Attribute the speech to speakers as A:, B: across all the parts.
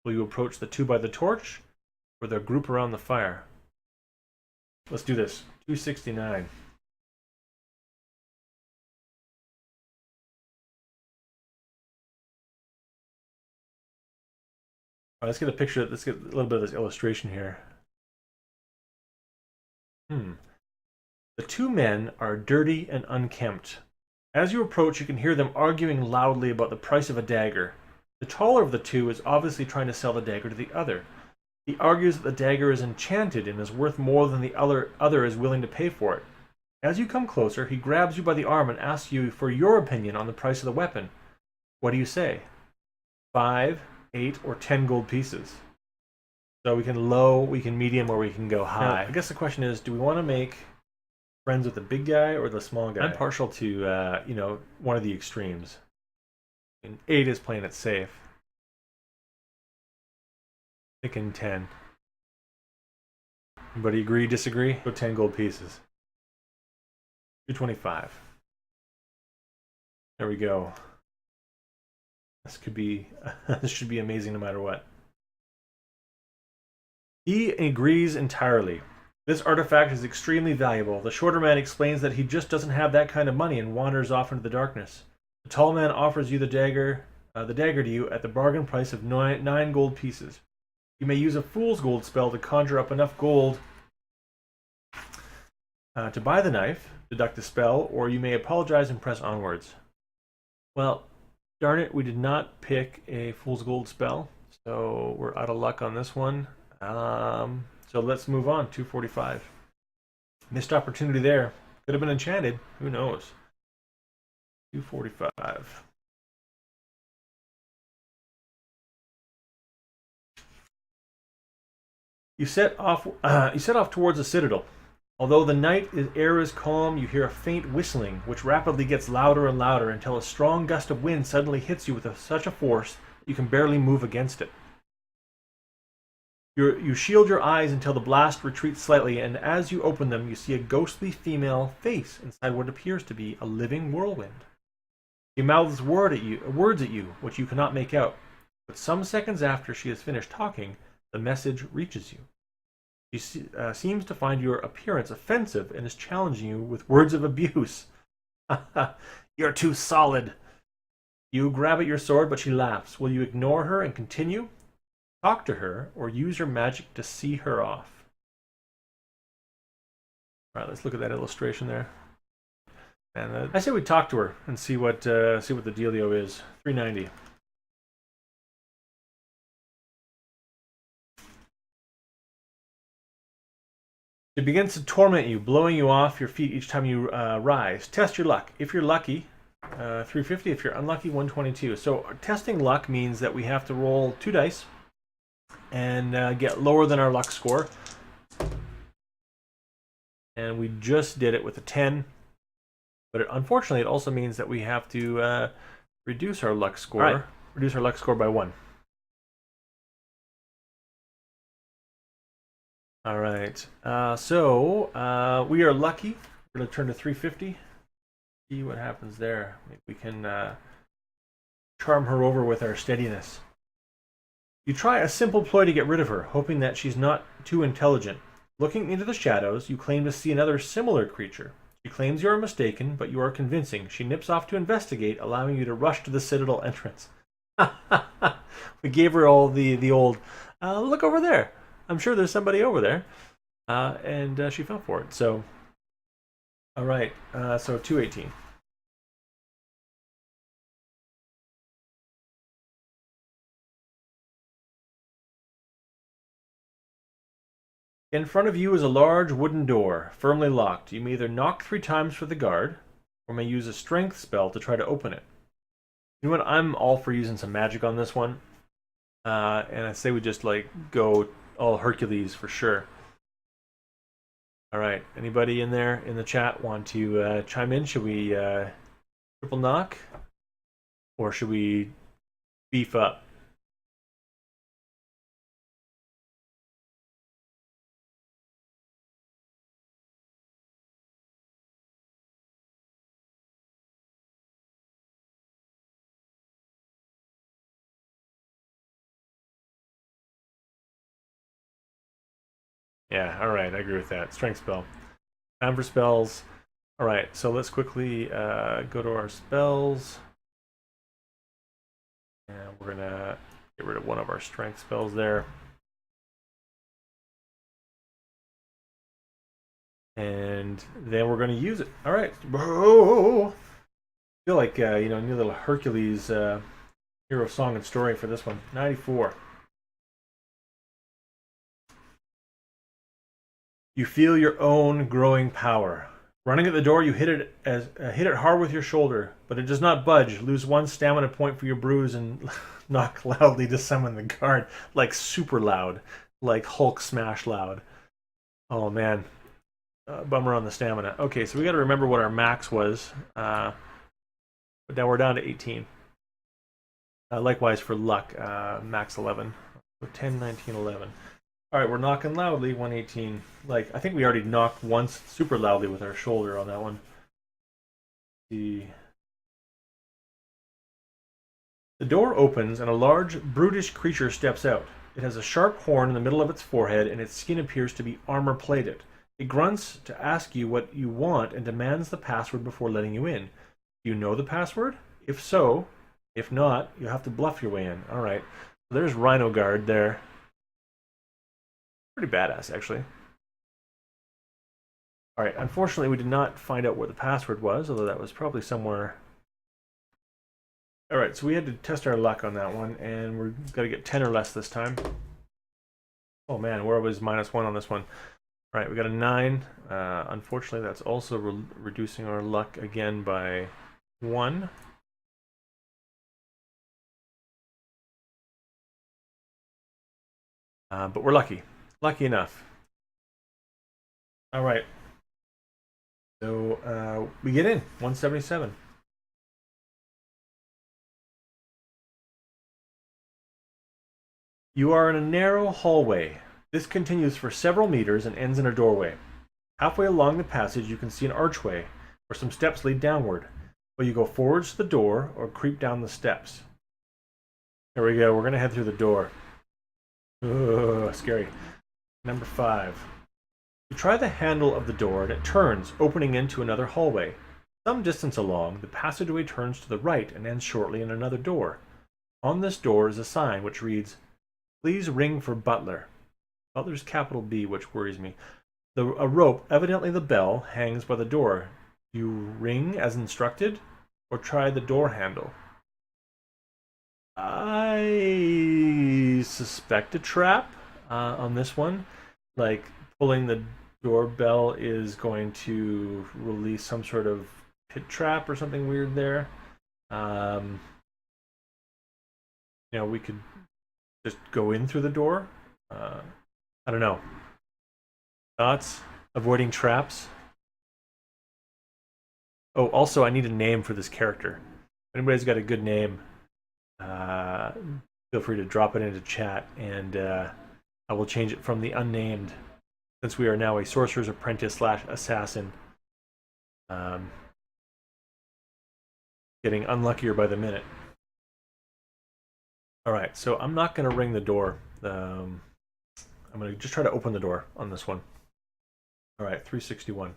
A: Will you approach the two by the torch or the group around the fire? Let's do this. 269. All right, let's get a picture. Let's get a little bit of this illustration here. The two men are dirty and unkempt. As you approach, you can hear them arguing loudly about the price of a dagger. The taller of the two is obviously trying to sell the dagger to the other. He argues that the dagger is enchanted and is worth more than the other is willing to pay for it. As you come closer, he grabs you by the arm and asks you for your opinion on the price of the weapon. What do you say? 5, 8, or 10 gold pieces? So we can low, we can medium, or we can go high. Now, I guess the question is, do we want to make friends with the big guy or the small guy? I'm partial to, one of the extremes. And 8 is playing it safe. Thinking 10. Anybody agree, disagree? Go 10 gold pieces. 225. There we go. This could be, this should be amazing no matter what. He agrees entirely. This artifact is extremely valuable. The shorter man explains that he just doesn't have that kind of money and wanders off into the darkness. The tall man offers you the dagger to you at the bargain price of 9 gold pieces. You may use a fool's gold spell to conjure up enough gold to buy the knife, deduct the spell, or you may apologize and press onwards. Well, darn it, we did not pick a fool's gold spell, so we're out of luck on this one. So let's move on. 245. Missed opportunity there. Could have been enchanted. Who knows? 245. You set off towards the Citadel. Although the air is calm, you hear a faint whistling, which rapidly gets louder and louder until a strong gust of wind suddenly hits you with such a force that you can barely move against it. You shield your eyes until the blast retreats slightly, and as you open them, you see a ghostly female face inside what appears to be a living whirlwind. She mouths words at you, which you cannot make out. But some seconds after she has finished talking, the message reaches you. She seems to find your appearance offensive and is challenging you with words of abuse. You're too solid. You grab at your sword, but she laughs. Will you ignore her and continue? Talk to her, or use your magic to see her off. All right, let's look at that illustration there. And I say we talk to her and see what the dealio is. 390. It begins to torment you, blowing you off your feet each time you rise. Test your luck. If you're lucky, 350. If you're unlucky, 122. So testing luck means that we have to roll 2 dice and get lower than our luck score. And we just did it with a 10. But unfortunately, it also means that we have to reduce our luck score. Right. Reduce our luck score by 1. All right. So we are lucky. We're going to turn to 350. See what happens there. Maybe we can charm her over with our steadiness. You try a simple ploy to get rid of her, hoping that she's not too intelligent. Looking into the shadows, you claim to see another similar creature. She claims you are mistaken, but you are convincing. She nips off to investigate, allowing you to rush to the Citadel entrance. We gave her all the old, look over there. I'm sure there's somebody over there. And she fell for it. So, all right. So 218. In front of you is a large wooden door, firmly locked. You may either knock 3 times for the guard, or may use a strength spell to try to open it. You know what? I'm all for using some magic on this one. And I say we just go all Hercules for sure. All right. Anybody in there in the chat want to chime in? Should we triple knock, or should we beef up? Yeah, alright, I agree with that. Strength spell. Time for spells. Alright, so let's quickly go to our spells. And we're gonna get rid of one of our strength spells there. And then we're gonna use it. Alright. I feel like, you know, new little Hercules hero song and story for this one. 94. You feel your own growing power. Running at the door, you hit it hard with your shoulder, but it does not budge. Lose one stamina point for your bruise and knock loudly to summon the guard, like super loud, like Hulk smash loud. Oh man, bummer on the stamina. Okay, so we got to remember what our max was. But now we're down to 18. Likewise for luck, max 11. So 10, 19, 11. All right, we're knocking loudly, 118. Like, I think we already knocked once super loudly with our shoulder on that one. The door opens and a large, brutish creature steps out. It has a sharp horn in the middle of its forehead and its skin appears to be armor-plated. It grunts to ask you what you want and demands the password before letting you in. Do you know the password? If so, if not, you'll have to bluff your way in. All right, so there's Rhino Guard there. Pretty badass, actually. Alright, unfortunately we did not find out where the password was, although that was probably somewhere. Alright, so we had to test our luck on that one, and we're got to get 10 or less this time. Oh man, where was -1 on this one? Alright, we got a 9. Unfortunately, that's also reducing our luck again by 1. But we're lucky. Lucky enough. All right. So we get in 177. You are in a narrow hallway. This continues for several meters and ends in a doorway. Halfway along the passage, you can see an archway where some steps lead downward. Will you go forwards to the door or creep down the steps? Here we go. We're going to head through the door. Ugh, scary. Number 5. You try the handle of the door and it turns, opening into another hallway. Some distance along, the passageway turns to the right and ends shortly in another door. On this door is a sign which reads, "Please ring for butler." Butler's capital B, which worries me. A rope, evidently the bell, hangs by the door. Do you ring as instructed or try the door handle? I suspect a trap on this one. Like, pulling the doorbell is going to release some sort of pit trap or something weird there. You know, we could just go in through the door. I don't know. Thoughts? Avoiding traps? Oh, also, I need a name for this character. If anybody's got a good name, feel free to drop it into chat, and I will change it from the unnamed, since we are now a sorcerer's apprentice / assassin. Getting unluckier by the minute. Alright, so I'm not going to ring the door. I'm going to just try to open the door on this one. Alright, 361.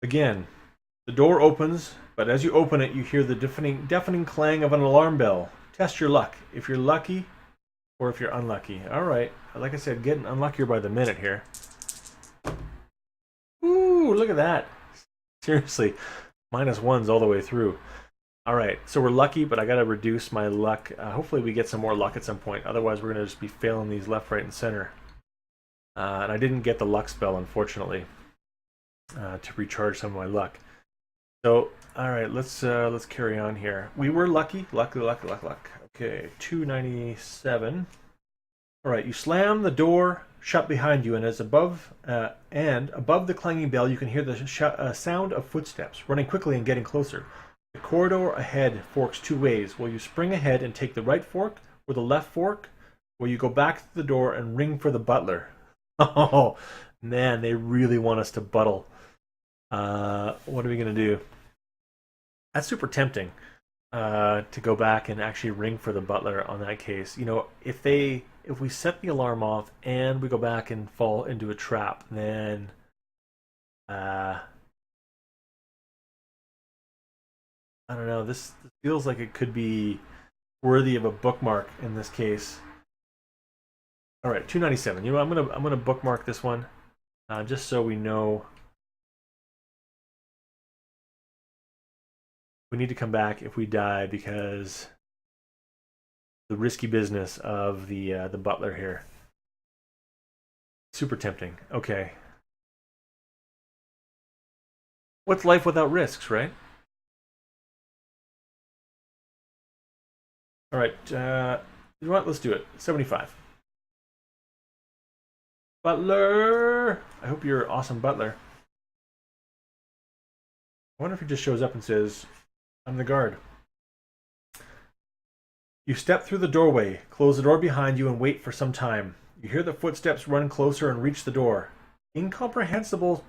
A: Again, the door opens, but as you open it, you hear the deafening clang of an alarm bell. Test your luck. If you're lucky, or if you're unlucky. Alright, like I said, getting unluckier by the minute here. Ooh, look at that. Seriously, -1s all the way through. Alright, so we're lucky, but I gotta reduce my luck. Hopefully we get some more luck at some point. Otherwise, we're gonna just be failing these left, right, and center. And I didn't get the luck spell, unfortunately, to recharge some of my luck. So, alright, let's carry on here. We were lucky. Luck. Okay, 297. Alright, you slam the door shut behind you, and above the clanging bell, you can hear the sound of footsteps running quickly and getting closer. The corridor ahead forks 2 ways. Will you spring ahead and take the right fork or the left fork? Will you go back to the door and ring for the butler? Oh, man, they really want us to buttle. What are we gonna do? That's super tempting. To go back and actually ring for the butler on that case. You know, if we set the alarm off and we go back and fall into a trap, then uh, I don't know. This feels like it could be worthy of a bookmark in this case. All right, 297. You know, I'm gonna bookmark this one just so we know we need to come back if we die because the risky business of the butler here. Super tempting. Okay, what's life without risks, right? All right, you know what? Let's do it. 75. Butler. I hope you're awesome, butler. I wonder if he just shows up and says, "I'm the guard." You step through the doorway, close the door behind you, and wait for some time. You hear the footsteps run closer and reach the door. Incomprehensible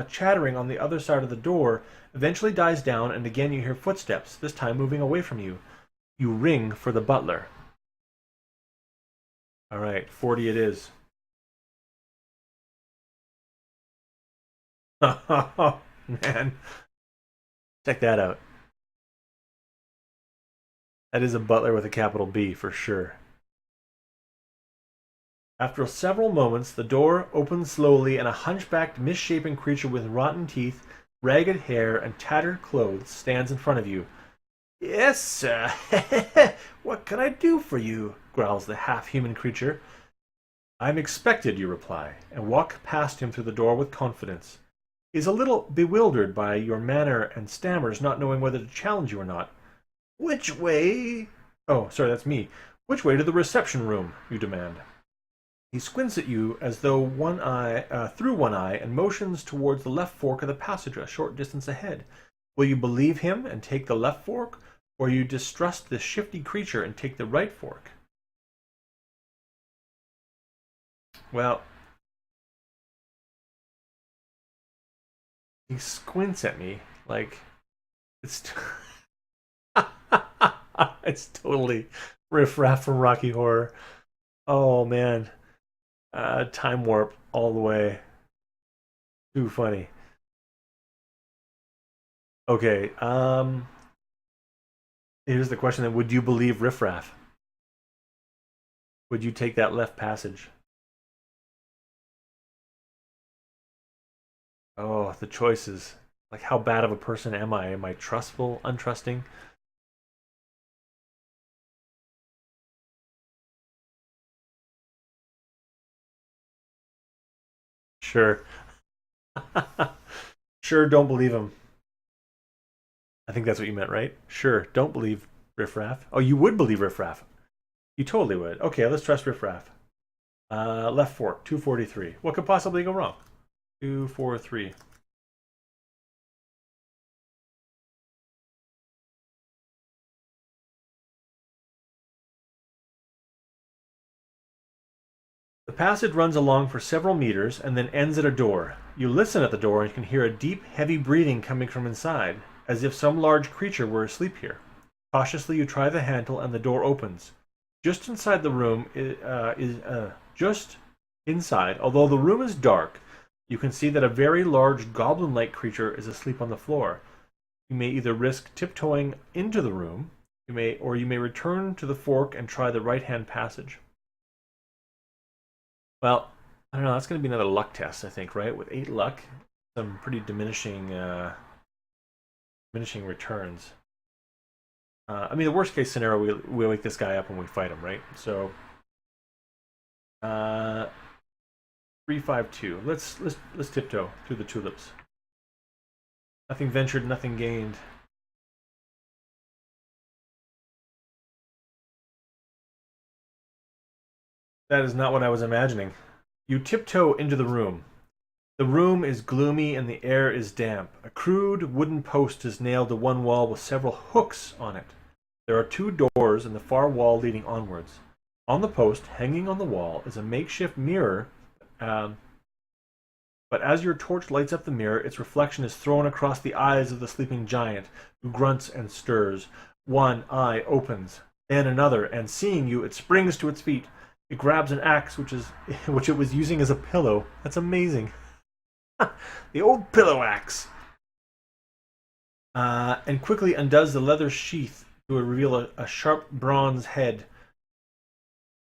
A: chattering on the other side of the door eventually dies down, and again you hear footsteps, this time moving away from you. You ring for the butler. All right, 40 it is. Oh, man. Check that out. That is a butler with a capital B for sure. After several moments, the door opens slowly and a hunchbacked, misshapen creature with rotten teeth, ragged hair, and tattered clothes stands in front of you. "Yes, sir. What can I do for you?" growls the half-human creature. "I'm expected," you reply, and walk past him through the door with confidence. He's a little bewildered by your manner and stammers, not knowing whether to challenge you or not. "Which way?" "Oh, sorry, that's me. Which way to the reception room?" you demand. He squints at you as though through one eye and motions towards the left fork of the passage a short distance ahead. Will you believe him and take the left fork, or you distrust this shifty creature and take the right fork? Well, he squints at me like it's it's totally riff raff from Rocky Horror. Oh man, time warp all the way. Too funny. Okay, here's the question then: would you believe riff raff? Would you take that left passage? Oh, the choices. Like, how bad of a person am I? Am I trustful, untrusting? Sure. Sure, don't believe him. I think that's what you meant, right? Sure, don't believe Riff Raff. Oh, you would believe Riff Raff. You totally would. Okay, let's trust Riff Raff. Left fork, 243. What could possibly go wrong? 243. The passage runs along for several meters and then ends at a door. You listen at the door and you can hear a deep, heavy breathing coming from inside, as if some large creature were asleep here. Cautiously, you try the handle and the door opens. Just inside the room just inside, although the room is dark, you can see that a very large goblin-like creature is asleep on the floor. You may either risk tiptoeing into the room, you may return to the fork and try the right-hand passage. Well, I don't know. That's going to be another luck test, I think, right? With 8 luck, some pretty diminishing returns. I mean, the worst case scenario, we wake this guy up and we fight him, right? So, uh, 352. Let's tiptoe through the tulips. Nothing ventured, nothing gained. That is not what I was imagining. You tiptoe into the room. The room is gloomy and the air is damp. A crude wooden post is nailed to one wall with several hooks on it. There are 2 doors in the far wall leading onwards. On the post, hanging on the wall, is a makeshift mirror that But as your torch lights up the mirror, its reflection is thrown across the eyes of the sleeping giant, who grunts and stirs. One eye opens, then another, and seeing you, it springs to its feet. It grabs an axe, which it was using as a pillow. That's amazing. The old pillow axe. And quickly undoes the leather sheath to reveal a sharp bronze head.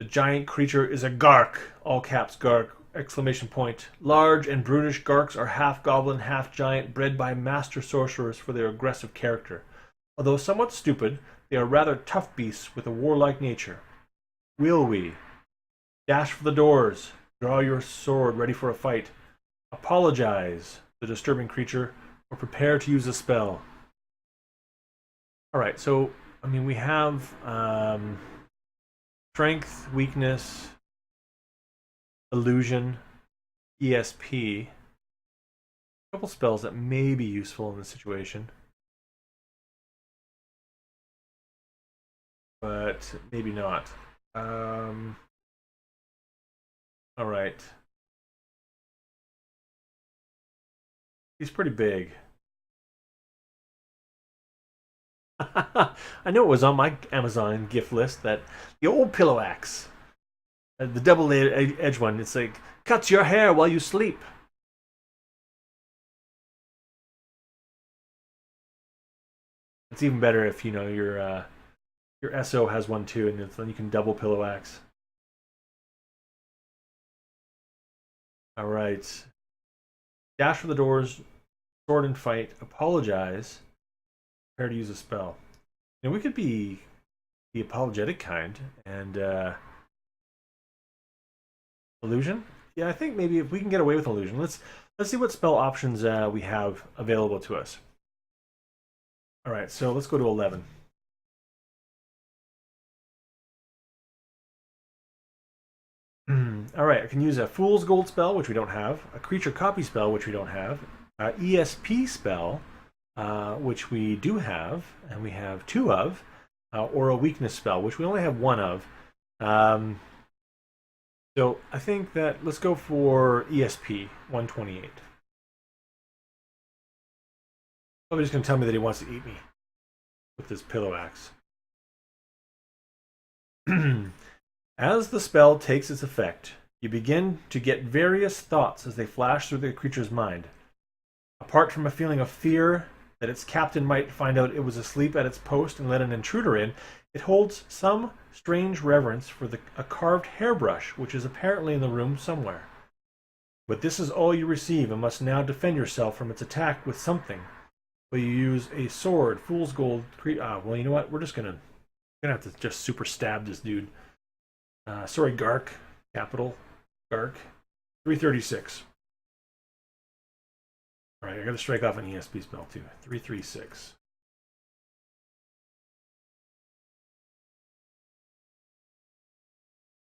A: The giant creature is a gark, all caps gark, exclamation point. Large and brutish garks are half goblin, half giant, bred by master sorcerers for their aggressive character. Although somewhat stupid, they are rather tough beasts with a warlike nature. Will we? Dash for the doors. Draw your sword, ready for a fight. Apologize, the disturbing creature, or prepare to use a spell. Alright, so, I mean, we have strength, weakness, illusion, ESP. A couple spells that may be useful in this situation. But maybe not. Alright. He's pretty big. I know it was on my Amazon gift list that the old pillow axe, the double-edged one, it's like, cuts your hair while you sleep. It's even better if, you know, your SO has one too, and then you can double pillow axe. Alright. Dash for the doors, sword and fight, apologize, prepare to use a spell. You know, we could be the apologetic kind, and illusion? Yeah, I think maybe if we can get away with illusion, let's see what spell options we have available to us. Alright, so let's go to 11. Alright, I can use a Fool's Gold spell, which we don't have, a Creature Copy spell, which we don't have, ESP spell, which we do have, and we have 2 of, or a Weakness spell, which we only have 1 of. So I think that let's go for ESP 128. Somebody's going to tell me that he wants to eat me with this pillow axe. As the spell takes its effect, you begin to get various thoughts as they flash through the creature's mind. Apart from a feeling of fear that its captain might find out it was asleep at its post and let an intruder in, it holds some strange reverence for a carved hairbrush, which is apparently in the room somewhere. But this is all you receive, and must now defend yourself from its attack with something. But you use a sword, Fool's Gold. Well, you know what? We're just gonna have to just super stab this dude. Sorry, gark. Capital gark. 336. All right, I got to strike off an ESP spell too. 336.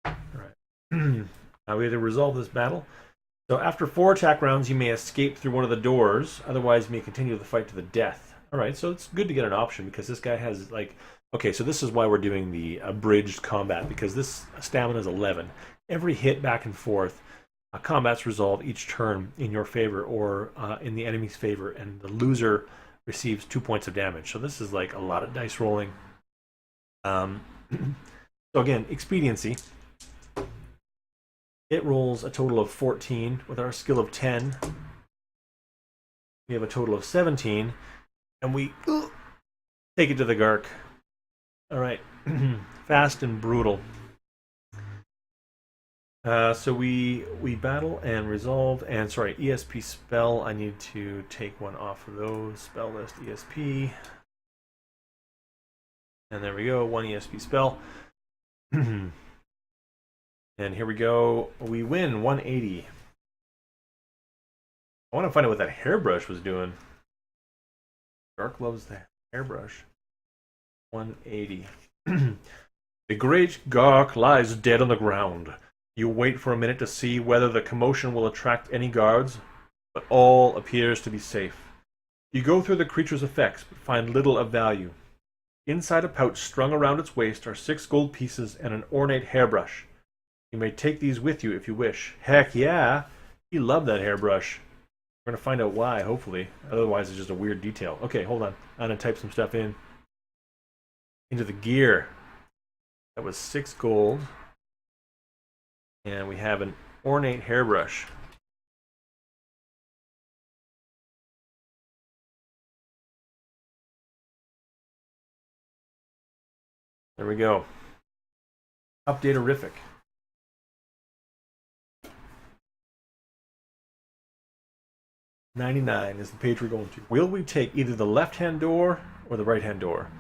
A: All right. Now we have to resolve this battle. So after 4 attack rounds, you may escape through one of the doors. Otherwise, you may continue the fight to the death. All right, so it's good to get an option because this guy has like. Okay, so this is why we're doing the abridged combat, because this stamina is 11. Every hit back and forth, combat's resolved each turn in your favor or in the enemy's favor, and the loser receives 2 points of damage. So this is like a lot of dice rolling. So again, expediency. It rolls a total of 14 with our skill of 10. We have a total of 17, and we take it to the gark. All right, fast and brutal. So we battle and resolve, and sorry, ESP spell. I need to take one off of those spell list. ESP, and there we go. 1 ESP spell, and here we go. We win 180. I want to find out what that hairbrush was doing. Dark loves the hairbrush. 180. The great gark lies dead on the ground. You wait for a minute to see whether the commotion will attract any guards, but all appears to be safe. You go through the creature's effects, but find little of value. Inside a pouch strung around its waist are 6 gold pieces and an ornate hairbrush. You may take these with you if you wish. Heck yeah! He loved that hairbrush. We're going to find out why, hopefully. Otherwise, it's just a weird detail. Okay, hold on. I'm going to type some stuff in. Into the gear. That was 6 gold. And we have an ornate hairbrush. There we go. Update-orific. 99 is the page we're going to. Will we take either the left-hand door or the right-hand door?